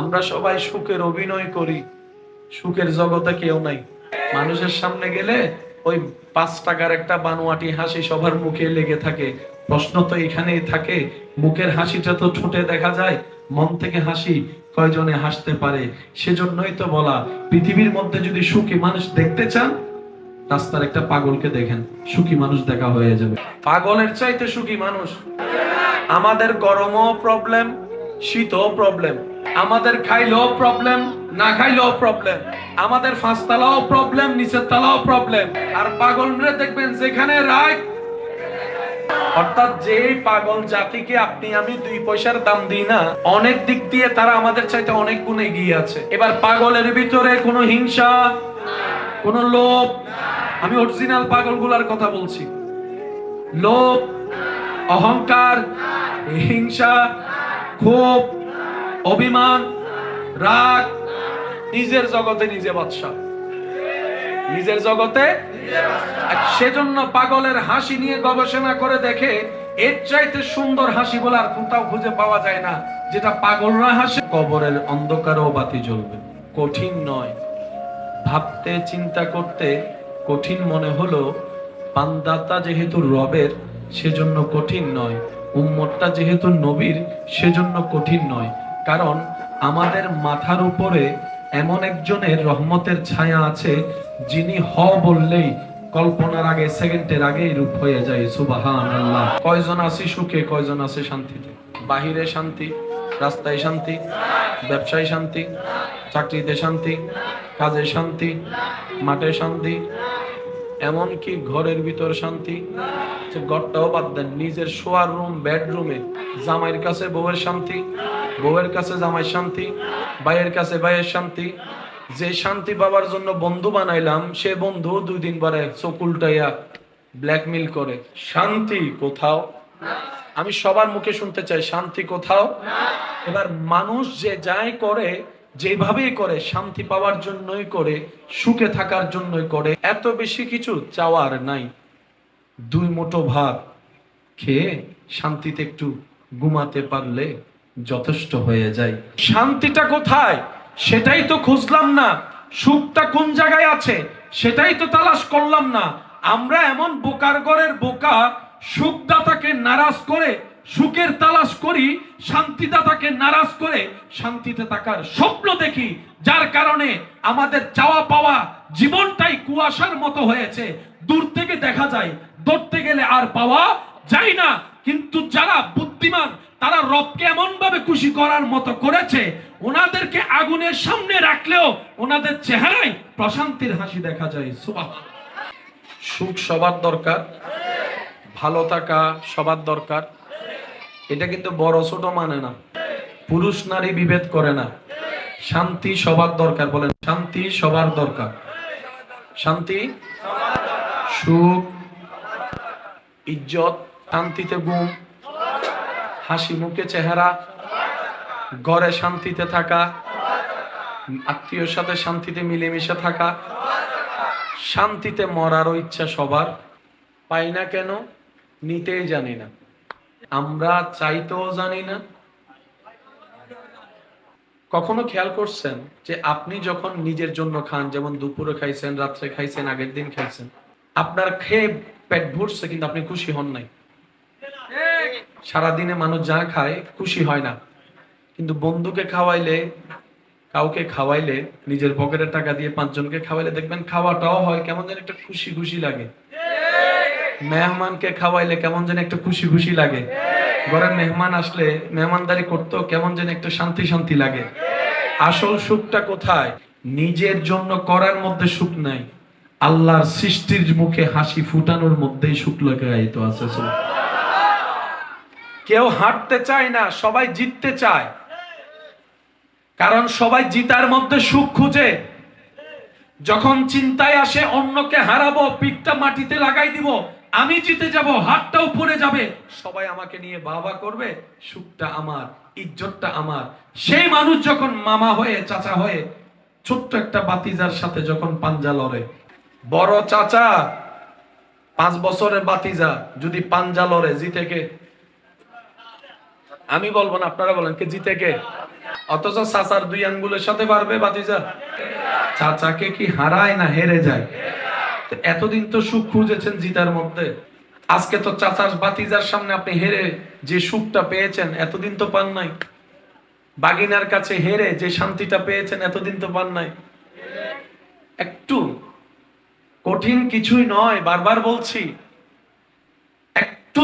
আমরা সবাই সুখের অভিনয় করি, সুখের জগতে কেউ নাই। মানুষের সামনে গেলে ওই 5 টাকার একটা বানোয়াটি হাসি সবার মুখে লেগে থাকে। প্রশ্ন তো এখানেই থাকে, মুখের হাসিটা তো ঠোঁটে দেখা যায়, মন থেকে হাসি কয়জনে হাসতে পারে? সেজন্যই তো বলা, পৃথিবীর মধ্যে যদি সুখী মানুষ দেখতে চান, রাস্তার একটা পাগলকে দেখেন, সুখী মানুষ দেখা হয়ে যাবে। পাগলের চাইতে সুখী মানুষ। আমাদের গরমও প্রবলেম, শীতও প্রবলেম, আমাদের খাইলেও প্রবলেম, না খাইলেও প্রবলেম, আমাদের 5 তলাও প্রবলেম, নিচের তলাও প্রবলেম। আর পাগলরে দেখবেন যেখানে রাগ, অর্থাৎ যে পাগল জাতিকে আপনি আমি 2 পয়সার দাম দিই না, অনেক দিক দিয়ে তারা আমাদের চাইতে অনেক গুণে এগিয়ে আছে। এবার পাগলের ভিতরে কোনো হিংসা, কোনো লোভ, আমি অরিজিনাল পাগলগুলার কথা বলছি, লোভ, অহংকার, হিংসা, ক্ষোভ, অভিমান, রাগ, নিজের জগতে নিজে বাদশা, নিজের জগতে। সেজন্য পাগলের হাসি নিয়ে গবেষণা করে দেখে এর চাইতে সুন্দর হাসি বলে আর কোথাও খুঁজে পাওয়া যায় না, যেটা পাগলরা হাসে। কবরের অন্ধকারেও বাতি জ্বলবে, কঠিন নয়। ভাবতে চিন্তা করতে কঠিন মনে হলো, বান্দাতা যেহেতু রবের সেজন্য কঠিন নয়, উম্মতটা যেহেতু নবীর সেজন্য কঠিন নয়। কারণ আমাদের মাথার উপরে এমন একজনের রহমতের ছায়া আছে, যিনি হ বললেই কল্পনার আগে, সেকেন্ডের আগেই রূপ হয়ে যায়। সুবহানাল্লাহ। কয়জন আছি সুখে, কয়জন আছে শান্তিতে? বাহিরে শান্তি, রাস্তায় শান্তি, ব্যবসায় শান্তি, চাকরিতে শান্তি, কাজে শান্তি, মাঠে শান্তি, এমনকি ঘরের ভিতর শান্তি। ঘরটাও বাদ দেন, নিজের শোয়ার রুম, বেডরুমে জামাইয়ের কাছে বউয়ের শান্তি, বউয়ের কাছে জামাইয়ের শান্তি, ভাইয়ের কাছে ভাইয়ের শান্তি। যে শান্তি পাওয়ার জন্য বন্ধু বানাইলাম, সে বন্ধু 2 দিন পরে চোখ উল্টাইয়া ব্ল্যাকমেইল করে। শান্তি কোথাও? আমি সবার মুখে শুনতে চাই, শান্তি কোথাও? এবার মানুষ যে যাই করে, যেভাবেই করে, শান্তি পাওয়ার জন্যই করে, সুখে থাকার জন্যই করে। এত বেশি কিছু চাওয়ার নাই। 2 মুঠো ভাত খেয়ে শান্তিতে একটু ঘুমাতে পারলে যথেষ্ট হয়ে যায়। শান্তিটা কোথায় সেটাই তো খুঁজলাম না, সুখটা কোন জায়গায় আছে সেটাই তো তালাশ করলাম না। আমরা এমন বোকার ঘরের বোকা, সুখদাতাকে নারাজ করে সুখের তালাশ করি, শান্তিদাতাকে নারাজ করে শান্তিতে থাকার স্বপ্ন দেখি, যার কারণে আমাদের চাওয়া পাওয়া জীবনটাই কুয়াশার মতো হয়েছে। দূর থেকে দেখা যায়, ধরতে গেলে আর পাওয়া যায় না। কিন্তু যারা বুদ্ধিমান, তারা রবকে এমন ভাবে খুশি করার মতো করেছে, ওনাদেরকে আগুনের সামনে রাখলেও ওনাদের চেহারায় প্রশান্তির হাসি দেখা যায়। সুবহানাল্লাহ। সুখ সবার দরকার, ভালো থাকা সবার দরকার, এটা কিন্তু বড় ছোট মানে না, পুরুষ নারী বিভেদ করে না। শান্তি সবার দরকার, বলেন শান্তি সবার দরকার। শান্তি, সুখ, ইজ্জত, শান্তিতে ঘুম, হাসি মুখে চেহারা, ঘরে শান্তিতে থাকা, আত্মীয়র সাথে শান্তিতে মিলেমিশে থাকা, শান্তিতে মরারও ইচ্ছা সবার। পাই না কেন? নিতেই জানি না, আমরা চাইতেও জানি না। কখনো খেয়াল করছেন যে আপনি যখন নিজের জন্য খান, যেমন দুপুরে খাইছেন, রাত্রে খাইছেন, আগের দিন খাইছেন, আপনার খেয়ে পেট ভরছে কিন্তু আপনি খুশি হন নাই। সারাদিনে মানুষ যা খায় খুশি হয় না, কিন্তু বন্ধুকে খাওয়াইলে, কাউকে খাওয়াইলে, নিজের পকেটের টাকা দিয়ে 5 জনকে খাওয়াইলে দেখবেন খাওয়াটাও হয় কেমন যেন একটা খুশি খুশি লাগে। মেহমানকে খাওয়াইলে কেমন যেন একটা খুশি খুশি লাগে। ঘরে মেহমান আসলে মেহমানদারি করতেও কেমন যেন একটা শান্তি শান্তি লাগে। আসল সুখটা কোথায়? নিজের জন্য করার মধ্যে সুখ নাই, আল্লাহর সৃষ্টির মুখে হাসি ফুটানোর মধ্যেই সুখ লাগাইতো আছে। কেউ হারতে চায় না, সবাই জিততে চায়, কারণ সবাই জিতার মধ্যে সুখ খুঁজে। যখন চিন্তায় আসে অন্যকে হারাবো, পিঠটা মাটিতে লাগাই দিব, আমি জিতে যাব, হাতটা উপরে যাবে, সবাই আমাকে নিয়ে বাবা করবে, সুখটা আমার, ইজ্জতটা আমার। সেই মানুষ যখন মামা হয়ে, চাচা হয়ে, ছোট্ট একটা বাতিজার সাথে যখন পাঞ্জা লড়ে, বড় চাচা 5 বছরের বাতিজা যদি পাঞ্জা লড়ে, জিতে কে? আমি বলবো না, আপনারা বলেন কে জিতে? কে? অথচ চাচার দুই আঙ্গুলের সাথে পারবে ভাতিজা? চাচাকে কি হারায় না হেরে যায়? তো এতদিন তো সুখ খুঁজেছেন জিতার মধ্যে, আজকে তো চাচার ভাতিজার সামনে আপনি হেরে যে সুখটা পেয়েছেন এতদিন তো পান নাই। বাগিনার কাছে হেরে যে শান্তিটা পেয়েছেন এতদিন তো পান নাই। একটু কঠিন কিছুই নয়, বারবার বলছি, একটু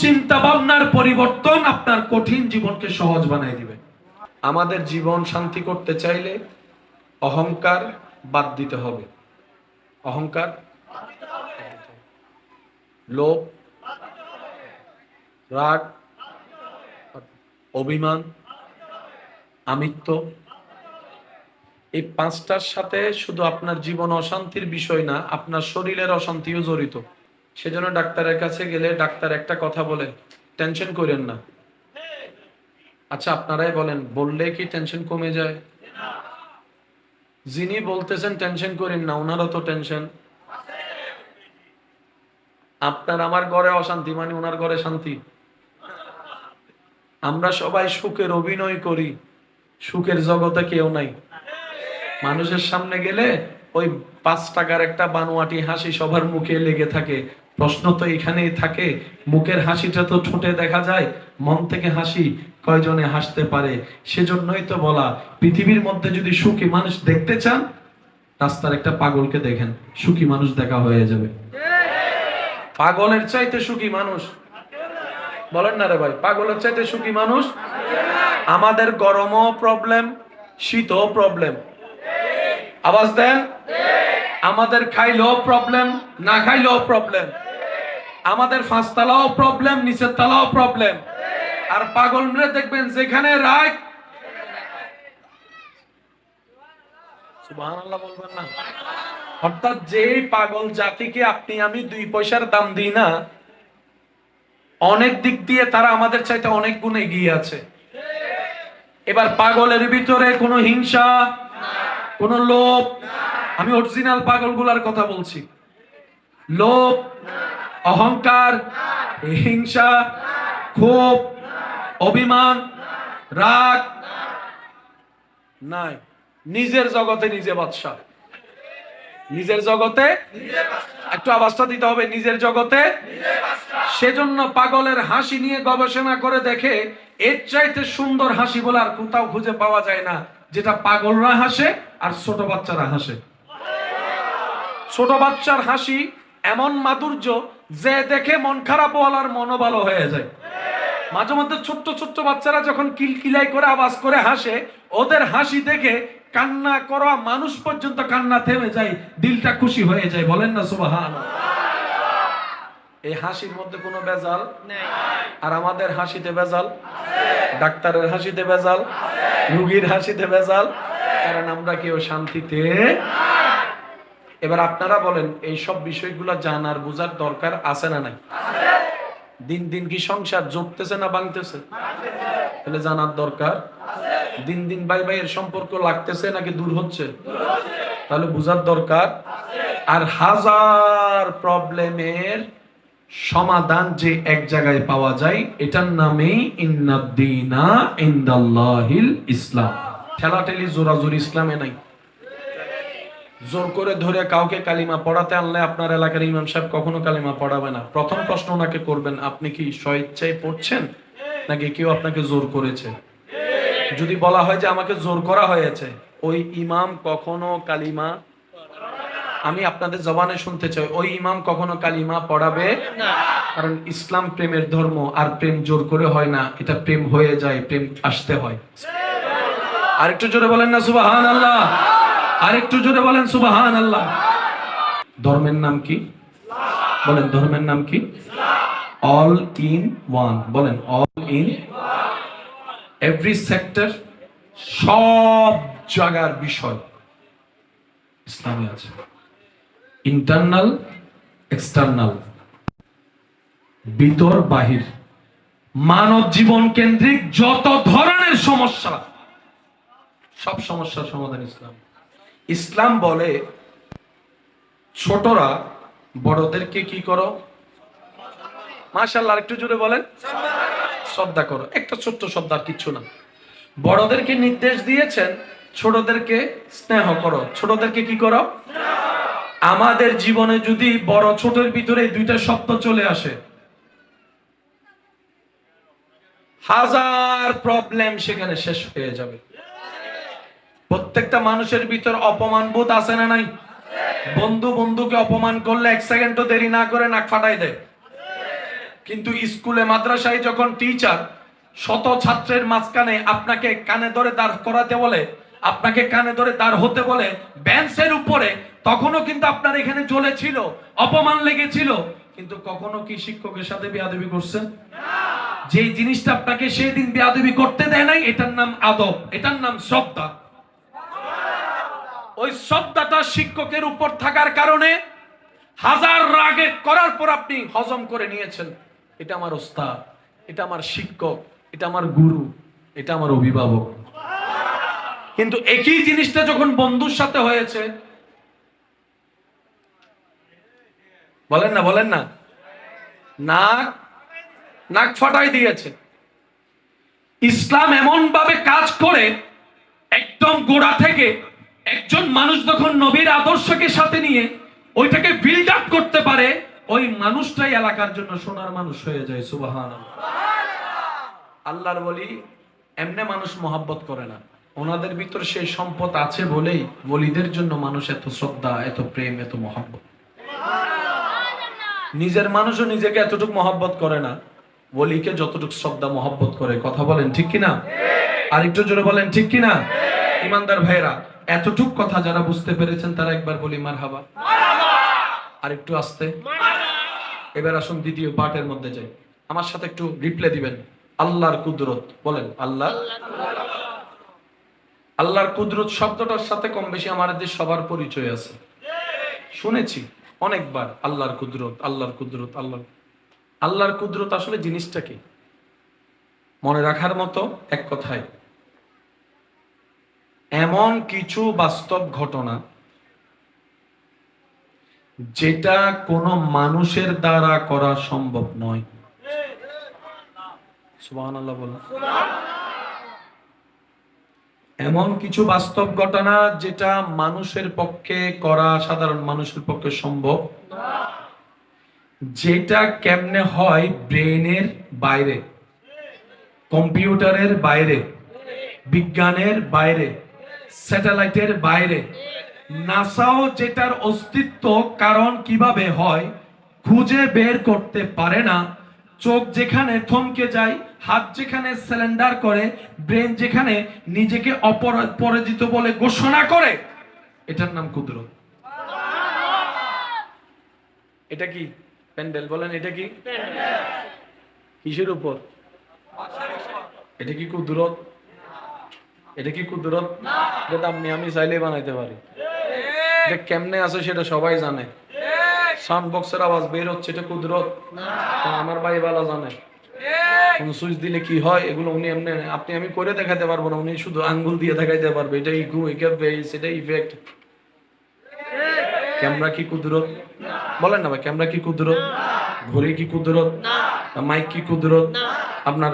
চিন্তা ভাবনার পরিবর্তন আপনার কঠিন জীবনকে সহজ বানিয়ে দিবে। আমাদের জীবন শান্তি করতে চাইলে অহংকার বাদ দিতে হবে। অহংকার, লোভ, রাগ, অভিমান, আমিত্ব, এই পাঁচটার সাথে শুধু আপনার জীবন অশান্তির বিষয় না, আপনার শরীরের অশান্তিও জড়িত। সেজন্য ডাক্তারের কাছে গেলে ডাক্তার একটা কথা বলে, টেনশন করেন না। আচ্ছা আপনারাই বলেন, বললে কি টেনশন কমে যায়? যিনি বলতেছেন টেনশন করেন না, ওনারও তো টেনশন। আপনার আমার ঘরে অশান্তি মানে ওনার ঘরে শান্তি। আমরা সবাই সুখের অভিনয় করি, সুখের জগতে কেউ নাই। মানুষের সামনে গেলে ওই 5 টাকার একটা বানোয়াটি হাসি সবার মুখে লেগে থাকে। প্রশ্ন তো এখানেই থাকে, মুখের হাসিটা তো ঠোঁটে দেখা যায়, মন থেকে হাসি কয়জনে হাসতে পারে? সেজন্যই তো বলা, পৃথিবীর মধ্যে যদি সুখী মানুষ দেখতে চান, রাস্তার একটা পাগলকে দেখেন, সুখী মানুষ দেখা হয়ে যাবে। পাগলের চাইতে সুখী মানুষ বলেন না রে ভাই, পাগলের চাইতে সুখী মানুষ। আমাদের গরমও প্রবলেম, শীতও প্রবলেম, আওয়াজ দেন। আমাদের খাইলেও প্রবলেম, না খাইলেও প্রবলেম। আমাদের 5 তলাও প্রবলেম, নিচের তলাও প্রবলেম। আর পাগলরা দেখবেন যেখানে রাগ, সুবহানাল্লাহ বলবেন না? অর্থাৎ যেই পাগল জাতিকে আপনি আমি 2 পয়সার দাম দিই না, অনেক দিক দিয়ে তারা আমাদের চাইতে অনেক গুণ এগিয়ে আছে। এবার পাগলের ভিতরে কোনো হিংসা, কোনো লোভ, আমি অরিজিনাল পাগলগুলার কথা বলছি, লোভ, অহংকার, হিংসা, ক্ষোভ, অভিমান, রাগ নাই। নিজের জগতে নিজে বাদশা, নিজের জগতে, একটু আওয়াজটা দিতে হবে, নিজের জগতে। সেজন্য পাগলের হাসি নিয়ে গবেষণা করে দেখে এর চাইতে সুন্দর হাসি বলে আর কোথাও খুঁজে পাওয়া যায় না, যেটা পাগলরা হাসে আর ছোট বাচ্চারা হাসে। ছোট বাচ্চার হাসি এমন মাধুর্য যে দেখে মন খারাপ হওয়ার মনও ভালো হয়ে যায়। মাঝে মধ্যে ছোট্ট ছোট্ট বাচ্চারা যখন কিলকিলাই করে আওয়াজ করে হাসে, ওদের হাসি দেখে কান্না করা মানুষ পর্যন্ত কান্না থেমে যায়, দিলটা খুশি হয়ে যায়। বলেন না সুবহানাল্লাহ? এই হাসির মধ্যে কোনো ভেজাল নেই। আর আমাদের হাসিতে ভেজাল, ডাক্তারের হাসিতে ভেজাল, রোগীর হাসিতে ভেজাল, কারণ আমরা কেউ শান্তিতে। এবার আপনারা বলেন, এই সব বিষয়গুলো জানার বোঝার দরকার আছে না নাই? দিন দিন কি সংসার জমতেছে না ভাঙতেছে? তাহলে জানার দরকার। দিন দিন ভাই ভাইয়ের সম্পর্ক লাগতেছে নাকি দূর হচ্ছে? তাহলে বুঝার দরকার। আর হাজার প্রবলেমের সমাধান যে এক জায়গায় পাওয়া যায়, এটার নামেই ইন্নাদ্দীনা ইনদাল্লাহিল ইসলাম। ঠেলাঠেলি জোরাজোরি ইসলামে নাই। জোর করে ধরে কাউকে কালিমা পড়াতে আনলে আপনার এলাকার ইমাম সাহেব কখনো কালিমা পড়াবে না। প্রথম প্রশ্ন ওনাকে করবেন, আপনি কি স্বেচ্ছায় পড়ছেন নাকি কেউ আপনাকে জোর করেছে? যদি বলা হয় যে আমাকে জোর করা হয়েছে, ওই ইমাম কখনো কালিমা, আমি আপনাদের জবানে শুনতে চাই, ওই ইমাম কখনো কালিমা পড়াবে না। কারণ ইসলাম প্রেমের ধর্ম, আর প্রেম জোর করে হয় না, এটা প্রেম হয়ে যায়, প্রেম আসতে হয়। আরেকটু জোরে বলেন না সুবহানাল্লাহ? আরেকটু জোরে বলেন সুবহানাল্লাহ? ধর্মের নাম কি? বলেন ধর্মের নাম কি? All in one. বলেন অল ইন, এভরি সেক্টর, সব জায়গার বিষয় ইসলামে আছে। ইন্টারনাল, এক্সটার্নাল, ভিতর বাহির, মানব জীবন কেন্দ্রিক যত ধরনের সমস্যা, সব সমস্যার সমাধান ইসলাম। ইসলাম বলে ছোটরা বড়দেরকে কি করো? মাশাআল্লাহ, একটু জোরে বলেন। শ্রদ্ধা করো। একটা ছোট্ট শব্দ, আর কিচ্ছু না। বড়দেরকে নির্দেশ দিয়েছেন ছোটদেরকে স্নেহ করো। ছোটদেরকে কি করো? আমাদের জীবনে যদি বড় ছোটের ভিতরে দুইটা শব্দ চলে আসে, হাজার প্রবলেম সেখানে শেষ হয়ে যাবে। প্রত্যেকটা মানুষের ভিতর অপমান বোধ আছে না নাই? বন্ধু বন্ধুকে অপমান করলে 1 সেকেন্ডও দেরি না করে নাক ফাটাই দেয়। কিন্তু স্কুলে মাদ্রাসায় যখন টিচার শত ছাত্রের মাঝখানে আপনাকে কানে ধরে দাঁড় করাতে বলে, আপনাকে কানে ধরে দাঁড় হতে বলে বেঞ্চের উপরে, তখনও কিন্তু আপনার এখানে জ্বলেছিল, অপমান লেগেছিল, কিন্তু কখনো কি শিক্ষকের সাথে বেয়াদবি করছেন? যেই জিনিসটা আপনাকে সেই দিন বেয়াদবি করতে দেয় নাই, এটার নাম আদব, এটার নাম শ্রদ্ধা। ওই শ্রদ্ধাটা শিক্ষকের উপর থাকার কারণে হাজার রাগে করার পর আপনি হজম করে নিয়েছেন, এটা আমার ওস্তাদ, এটা আমার শিক্ষক, এটা আমার গুরু, এটা আমার অভিভাবক। কিন্তু একই জিনিসটা যখন বন্ধুর সাথে হয়েছে, বলেন না বলেন না, নাক নাক ফাটাই দিয়েছে। ইসলাম এমন ভাবে কাজ করে, একদম গোড়া থেকে একজন মানুষ যখন নবীর আদর্শকে সাথে নিয়ে ওইটাকে বিল্ড আপ করতে পারে, ওই মানুষটাই এলাকার জন্য সোনার মানুষ হয়ে যায়। সুবহানাল্লাহ। আল্লাহর ওলি এমনি মানুষ মহব্বত করে না, ওনাদের ভিতর সেই সম্পদ আছে বলেই ওলিদের জন্য মানুষ এত শ্রদ্ধা, এত প্রেম, এত মহব্বত। নিজের মানুষও নিজেকে এতটুকু মহব্বত করে না, ওলিকে যতটুকু শ্রদ্ধা মহব্বত করে। কথা বলেন ঠিক কিনা? আর একটু জোরে বলেন ঠিক কিনা? ইমানদার ভাইরা, এতটুক কথা যারা বুঝতে পেরেছেন তারা একবার বলি মারহাবা। আর একটু আস্তে। এবার আসুন দ্বিতীয় পার্টের মধ্যে যাই। আমার সাথে একটু রিপ্লে দিবেন। আল্লাহর কুদরত বলেন। আল্লাহর কুদরত শব্দটার সাথে কম বেশি আমাদের সবার পরিচয় আছে, শুনেছি অনেকবার। আল্লাহর কুদরত, আল্লাহর কুদরত, আল্লাহর কুদরত আসলে জিনিসটা কি? মনে রাখার মতো এক কথায়, এমন কিছু বাস্তব ঘটনা যেটা কোনো মানুষের দ্বারা করা সম্ভব নয়। সুবহানাল্লাহ বলেন। এমন কিছু বাস্তব ঘটনা যেটা মানুষের পক্ষে করা, সাধারণ মানুষের পক্ষে সম্ভব, যেটা কেমনে হয় ব্রেনের বাইরে, কম্পিউটারের বাইরে, বিজ্ঞানের বাইরে, স্যাটেলাইটের বাইরে, নাসাও যেটার অস্তিত্ব কারণ কিভাবে হয় খুঁজে বের করতে পারে না। চোখ যেখানে থমকে যায়, হাত যেখানে সিলিন্ডার করে, ব্রেন যেখানে নিজেকে অপরাজিত বলে ঘোষণা করে, এটার নাম কুদরত। এটা কি প্যান্ডেল? বলেন এটা কি কিসের উপর? এটা কি কুদরত? এটা কি কুদরত? যেটা আমি চাইলেই বানাইতে পারি। এটা কেমনে আছে সেটা সবাই জানে। সাউন্ড বক্সের আওয়াজ বের হচ্ছে, এটা কুদরত? আমার ভাই ভালো জানে। কোন সুইচ দিলে কি হয় এগুলো উনি এমনি, আপনি আমি করে দেখাতে পারবো না, উনি শুধু আঙ্গুল দিয়ে দেখাইতে পারবে। এটা ইগু, এটা বেস, এটা ইফেক্ট। ক্যামেরা কি কুদরত? বলেন না ভাই, ক্যামেরা কি কুদরত? ঘড়ি কি কুদরত? মাইক কি কুদরত? আপনার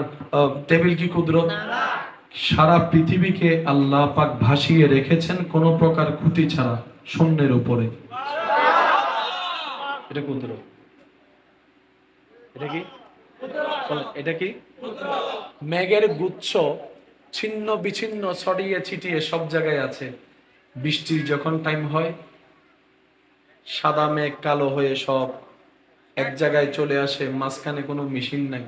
টেবিল কি কুদরত? সারা পৃথিবীকে আল্লাহ পাক ভাসিয়ে রেখেছেন কোন প্রকার খুঁটি ছাড়া শূন্যের উপরে। এটা কুদরত। এটা কি? এটা কি? মেঘের গুচ্ছ ছিন্ন বিচ্ছিন্ন ছড়িয়ে ছিটিয়ে সব জায়গায় আছে। বৃষ্টির যখন টাইম হয়, সাদা মেঘ কালো হয়ে সব এক জায়গায় চলে আসে, মাঝখানে কোনো মেশিন নাই।